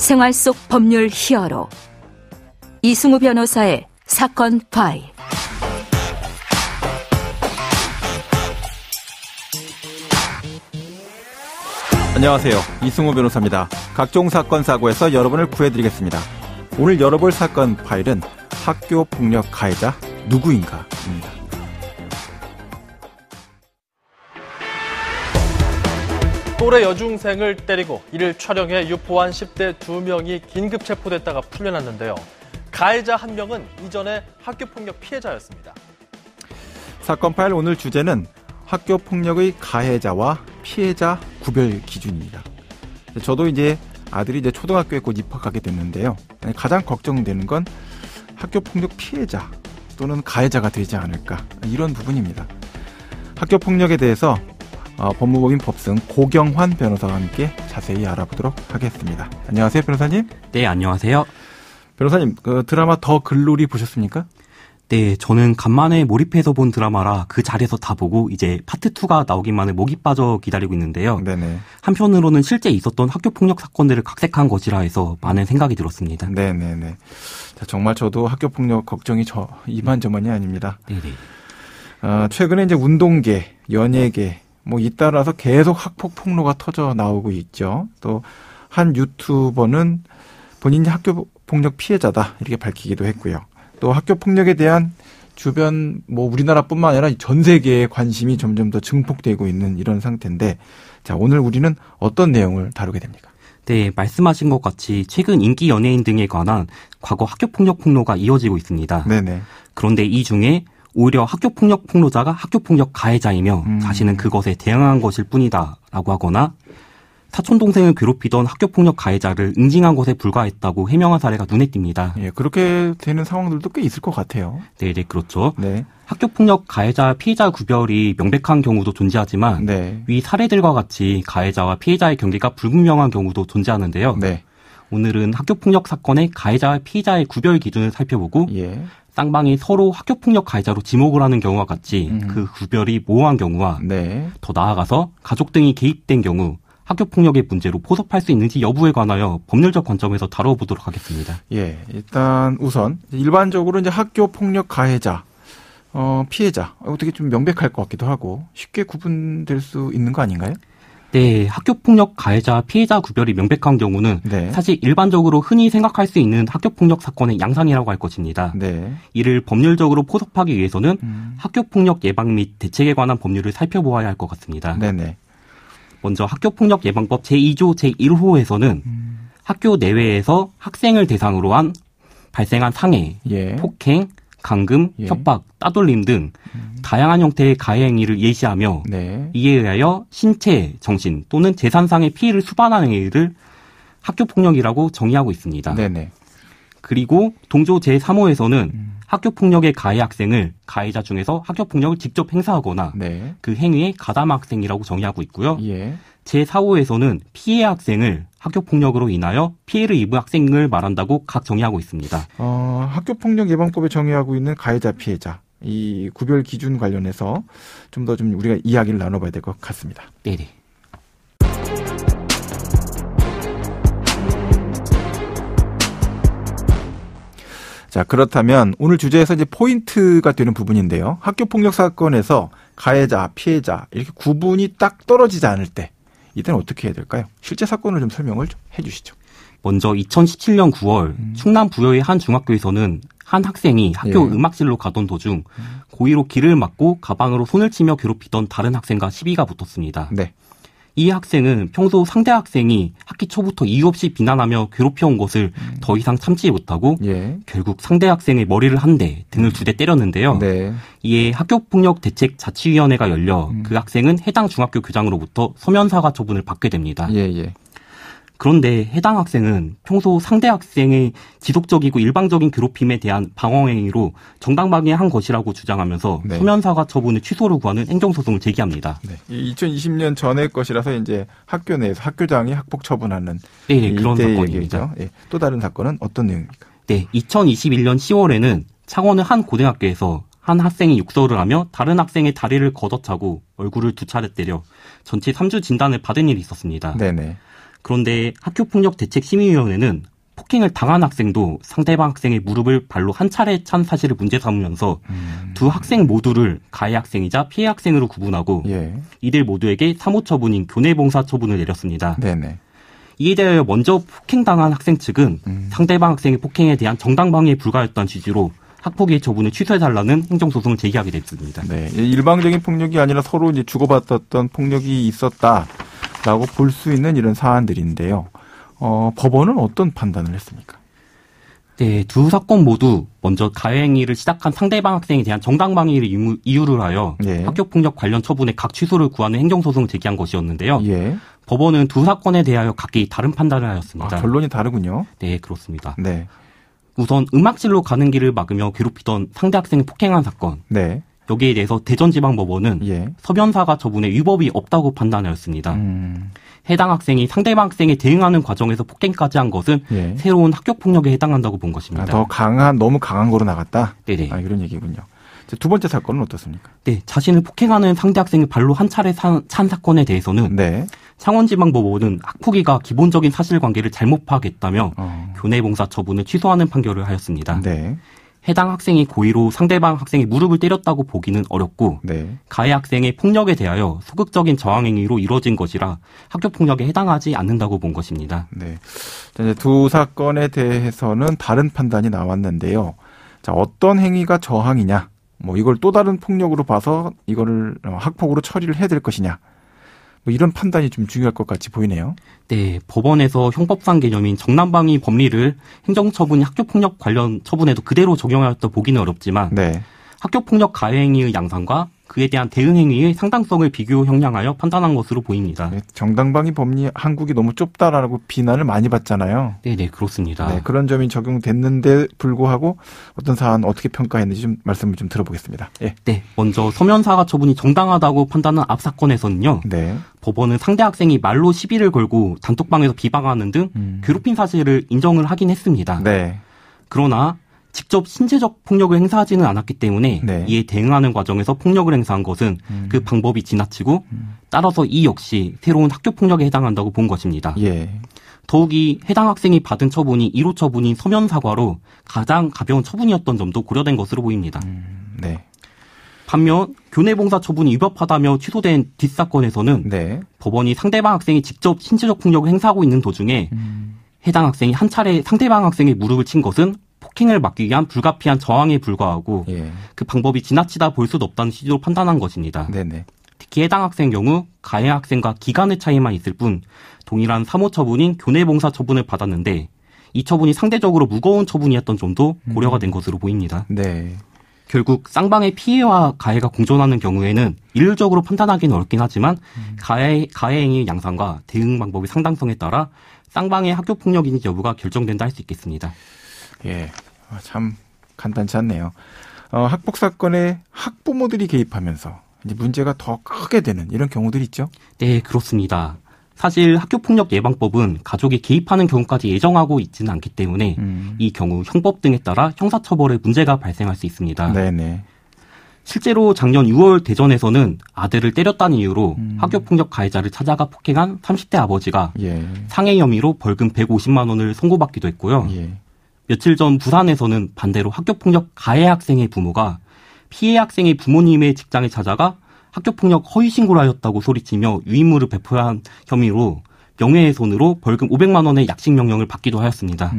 생활 속 법률 히어로 이승우 변호사의 사건 파일. 안녕하세요. 이승우 변호사입니다. 각종 사건 사고에서 여러분을 구해드리겠습니다. 오늘 열어볼 사건 파일은 학교 폭력 가해자 누구인가입니다. 또래 여중생을 때리고 이를 촬영해 유포한 10대 2명이 긴급 체포됐다가 풀려났는데요. 가해자 1명은 이전에 학교폭력 피해자였습니다. 사건 파일 오늘 주제는 학교폭력의 가해자와 피해자 구별 기준입니다. 저도 이제 아들이 이제 초등학교에 곧 입학하게 됐는데요. 가장 걱정되는 건 학교폭력 피해자 또는 가해자가 되지 않을까, 이런 부분입니다. 학교폭력에 대해서 법무법인 법승 고경환 변호사와 함께 자세히 알아보도록 하겠습니다. 안녕하세요, 변호사님. 네, 안녕하세요. 변호사님, 그 드라마 더 글로리 보셨습니까? 네, 저는 간만에 몰입해서 본 드라마라 그 자리에서 다 보고 이제 파트 2가 나오기만을 목이 빠져 기다리고 있는데요. 네네. 한편으로는 실제 있었던 학교폭력 사건들을 각색한 것이라 해서 많은 생각이 들었습니다. 네네네. 자, 정말 저도 학교폭력 걱정이 이만저만이 아닙니다. 네네. 최근에 이제 운동계, 연예계, 잇따라서 계속 학폭 폭로가 터져 나오고 있죠. 또 한 유튜버는 본인이 학교폭력 피해자다 이렇게 밝히기도 했고요. 또 학교폭력에 대한 주변 우리나라뿐만 아니라 전 세계의 관심이 점점 더 증폭되고 있는 이런 상태인데, 자, 오늘 우리는 어떤 내용을 다루게 됩니까? 네, 말씀하신 것 같이 최근 인기 연예인 등에 관한 과거 학교폭력 폭로가 이어지고 있습니다. 네네. 그런데 이 중에 오히려 학교폭력 폭로자가 학교폭력 가해자이며 자신은 그것에 대응한 것일 뿐이다라고 하거나 사촌동생을 괴롭히던 학교폭력 가해자를 응징한 것에 불과했다고 해명한 사례가 눈에 띕니다. 예, 그렇게 되는 상황들도 꽤 있을 것 같아요. 네, 그렇죠. 네. 학교폭력 가해자, 피해자 구별이 명백한 경우도 존재하지만 네. 위 사례들과 같이 가해자와 피해자의 경계가 불분명한 경우도 존재하는데요. 네. 오늘은 학교폭력 사건의 가해자와 피해자의 구별 기준을 살펴보고 예. 쌍방이 서로 학교폭력 가해자로 지목을 하는 경우와 같이 그 구별이 모호한 경우와 네. 더 나아가서 가족 등이 개입된 경우 학교폭력의 문제로 포섭할 수 있는지 여부에 관하여 법률적 관점에서 다뤄보도록 하겠습니다. 예, 일단 우선 일반적으로 이제 학교폭력 가해자, 피해자 어떻게 좀 명백할 것 같기도 하고 쉽게 구분될 수 있는 거 아닌가요? 네, 학교폭력 가해자, 피해자 구별이 명백한 경우는 네. 사실 일반적으로 흔히 생각할 수 있는 학교폭력 사건의 양상이라고 할 것입니다. 네. 이를 법률적으로 포섭하기 위해서는 학교폭력 예방 및 대책에 관한 법률을 살펴보아야 할 것 같습니다. 네네. 먼저 학교폭력 예방법 제2조 제1호에서는 학교 내외에서 학생을 대상으로 한 발생한 상해, 예. 폭행, 강금, 예. 협박, 따돌림 등 다양한 형태의 가해 행위를 예시하며 네. 이에 의하여 신체, 정신 또는 재산상의 피해를 수반하는 행위를 학교폭력이라고 정의하고 있습니다. 네네. 그리고 동조 제3호에서는 학교폭력의 가해 학생을 가해자 중에서 학교폭력을 직접 행사하거나 네. 그 행위에 가담 학생이라고 정의하고 있고요. 예. 제4호에서는 피해 학생을 학교폭력으로 인하여 피해를 입은 학생을 말한다고 각 정의하고 있습니다. 학교폭력 예방법에 정의하고 있는 가해자, 피해자 이 구별 기준 관련해서 좀 더 우리가 이야기를 나눠봐야 될 것 같습니다. 네네. 자, 그렇다면 오늘 주제에서 이제 포인트가 되는 부분인데요. 학교폭력 사건에서 가해자, 피해자 이렇게 구분이 딱 떨어지지 않을 때 이때는 어떻게 해야 될까요? 실제 사건을 좀 설명을 좀 해주시죠. 먼저 2017년 9월 충남 부여의 한 중학교에서는 한 학생이 학교 예. 음악실로 가던 도중 고의로 길을 막고 가방으로 손을 치며 괴롭히던 다른 학생과 시비가 붙었습니다. 네. 이 학생은 평소 상대 학생이 학기 초부터 이유 없이 비난하며 괴롭혀온 것을 더 이상 참지 못하고 예. 결국 상대 학생의 머리를 한 대, 등을 2대 때렸는데요. 네. 이에 학교폭력대책자치위원회가 열려 그 학생은 해당 중학교 교장으로부터 서면사과 처분을 받게 됩니다. 예. 그런데 해당 학생은 평소 상대 학생의 지속적이고 일방적인 괴롭힘에 대한 방어행위로 정당방위한 것이라고 주장하면서 네. 서면사과 처분의 취소를 구하는 행정소송을 제기합니다. 네. 2020년 전의 것이라서 이제 학교 내에서 학교장이 학폭 처분하는 네, 그런 이때의 사건입니다. 얘기죠. 예. 또 다른 사건은 어떤 내용입니까? 네, 2021년 10월에는 창원의 한 고등학교에서 한 학생이 육설을 하며 다른 학생의 다리를 걷어차고 얼굴을 2차례 때려 전치 3주 진단을 받은 일이 있었습니다. 네네. 그런데 학교폭력대책심의위원회는 폭행을 당한 학생도 상대방 학생의 무릎을 발로 한 차례 찬 사실을 문제 삼으면서 두 학생 모두를 가해 학생이자 피해 학생으로 구분하고 이들 모두에게 사모 처분인 교내봉사 처분을 내렸습니다. 네네. 이에 대하여 먼저 폭행당한 학생 측은 상대방 학생의 폭행에 대한 정당방위에 불과했던 취지로 학폭위의 처분을 취소해달라는 행정소송을 제기하게 됐습니다. 네, 일방적인 폭력이 아니라 서로 이제 주고받았던 폭력이 있었다라고 볼 수 있는 이런 사안들인데요. 법원은 어떤 판단을 했습니까? 네, 두 사건 모두 먼저 가해 행위를 시작한 상대방 학생에 대한 정당방위를 이유로 하여 학교폭력 관련 처분의 각 취소를 구하는 행정소송을 제기한 것이었는데요. 법원은 두 사건에 대하여 각기 다른 판단을 하였습니다. 결론이 다르군요. 네, 그렇습니다. 네. 우선 음악실로 가는 길을 막으며 괴롭히던 상대 학생을 폭행한 사건. 네. 여기에 대해서 대전지방법원은 서면사과 처분에 위법이 없다고 판단하였습니다. 해당 학생이 상대방 학생에 대응하는 과정에서 폭행까지 한 것은 새로운 학교폭력에 해당한다고 본 것입니다. 더 너무 강한 거로 나갔다? 네네. 이런 얘기군요. 두 번째 사건은 어떻습니까? 네, 자신을 폭행하는 상대 학생을 발로 한 차례 찬 사건에 대해서는 창원지방법원은 학폭위가 기본적인 사실관계를 잘못 파악했다며 교내봉사 처분을 취소하는 판결을 하였습니다. 해당 학생이 고의로 상대방 학생의 무릎을 때렸다고 보기는 어렵고 가해 학생의 폭력에 대하여 소극적인 저항 행위로 이루어진 것이라 학교폭력에 해당하지 않는다고 본 것입니다. 네, 이제 두 사건에 대해서는 다른 판단이 나왔는데요. 자, 어떤 행위가 저항이냐, 이걸 또 다른 폭력으로 봐서 이거를 학폭으로 처리를 해야 될 것이냐, 이런 판단이 좀 중요할 것 같이 보이네요. 네, 법원에서 형법상 개념인 정당방위 법리를 행정처분, 학교폭력 관련 처분에도 그대로 적용하였다 보기는 어렵지만 학교폭력 가해 행위의 양상과 그에 대한 대응 행위의 상당성을 비교 형량하여 판단한 것으로 보입니다. 정당방위 법리 한국이 너무 좁다라고 비난을 많이 받잖아요. 네, 그렇습니다. 네, 그런 점이 적용됐는데 불구하고 어떤 사안 어떻게 평가했는지 좀 말씀을 좀 들어보겠습니다. 네, 먼저 서면사과 처분이 정당하다고 판단한 앞 사건에서는요. 법원은 상대 학생이 말로 시비를 걸고 단톡방에서 비방하는 등 괴롭힌 사실을 인정을 하긴 했습니다. 그러나 직접 신체적 폭력을 행사하지는 않았기 때문에 이에 대응하는 과정에서 폭력을 행사한 것은 그 방법이 지나치고 따라서 이 역시 새로운 학교폭력에 해당한다고 본 것입니다. 더욱이 해당 학생이 받은 처분이 1호 처분인 서면 사과로 가장 가벼운 처분이었던 점도 고려된 것으로 보입니다. 반면 교내봉사 처분이 위법하다며 취소된 뒷사건에서는 법원이 상대방 학생이 직접 신체적 폭력을 행사하고 있는 도중에 해당 학생이 한 차례 상대방 학생의 무릎을 친 것은 폭행을 막기 위한 불가피한 저항에 불과하고 그 방법이 지나치다 볼 수도 없다는 취지로 판단한 것입니다. 특히 해당 학생의 경우 가해 학생과 기간의 차이만 있을 뿐 동일한 사모 처분인 교내봉사 처분을 받았는데 이 처분이 상대적으로 무거운 처분이었던 점도 고려가 된 것으로 보입니다. 결국 쌍방의 피해와 가해가 공존하는 경우에는 일률적으로 판단하기는 어렵긴 하지만 가해 행위의 양상과 대응 방법의 상당성에 따라 쌍방의 학교폭력인지 여부가 결정된다 할 수 있겠습니다. 참 간단치 않네요. 학폭 사건에 학부모들이 개입하면서 이제 문제가 더 크게 되는 이런 경우들이 있죠? 네, 그렇습니다. 사실 학교폭력 예방법은 가족이 개입하는 경우까지 예정하고 있지는 않기 때문에 이 경우 형법 등에 따라 형사처벌에 문제가 발생할 수 있습니다. 실제로 작년 6월 대전에서는 아들을 때렸다는 이유로 학교폭력 가해자를 찾아가 폭행한 30대 아버지가 상해 혐의로 벌금 150만 원을 선고받기도 했고요. 며칠 전 부산에서는 반대로 학교폭력 가해 학생의 부모가 피해 학생의 부모님의 직장에 찾아가 학교폭력 허위 신고를 하였다고 소리치며 유인물을 배포한 혐의로 명예훼손으로 벌금 500만 원의 약식 명령을 받기도 하였습니다.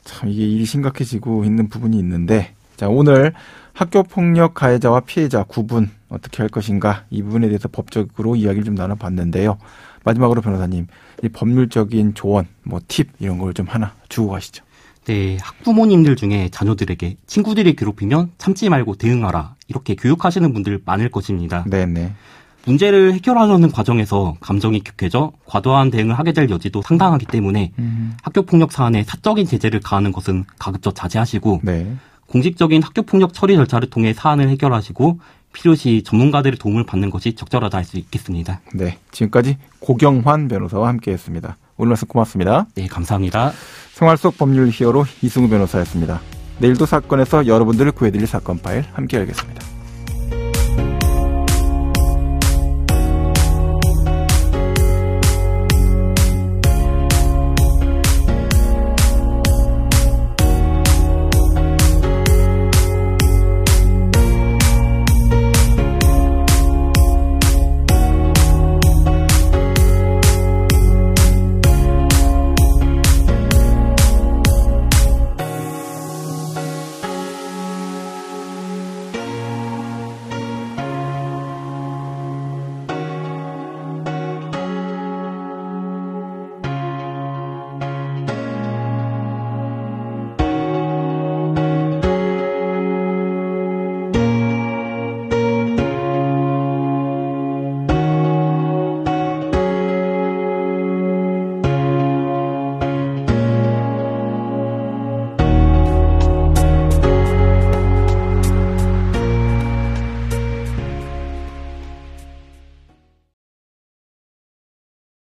참 이게 일이 심각해지고 있는 부분이 있는데 자, 오늘 학교폭력 가해자와 피해자 구분 어떻게 할 것인가 이 부분에 대해서 법적으로 이야기를 좀 나눠봤는데요. 마지막으로 변호사님, 이 법률적인 조언, 팁 이런 걸 좀 하나 주고 가시죠. 네, 학부모님들 중에 자녀들에게 친구들이 괴롭히면 참지 말고 대응하라 이렇게 교육하시는 분들 많을 것입니다. 문제를 해결하려는 과정에서 감정이 격해져 과도한 대응을 하게 될 여지도 상당하기 때문에 학교폭력 사안에 사적인 제재를 가하는 것은 가급적 자제하시고 공식적인 학교폭력 처리 절차를 통해 사안을 해결하시고 필요시 전문가들의 도움을 받는 것이 적절하다 할 수 있겠습니다. 지금까지 고경환 변호사와 함께했습니다. 오늘 말씀 고맙습니다. 네, 감사합니다. 생활 속 법률 히어로 이승우 변호사였습니다. 내일도 사건에서 여러분들을 구해드릴 사건 파일 함께 알겠습니다.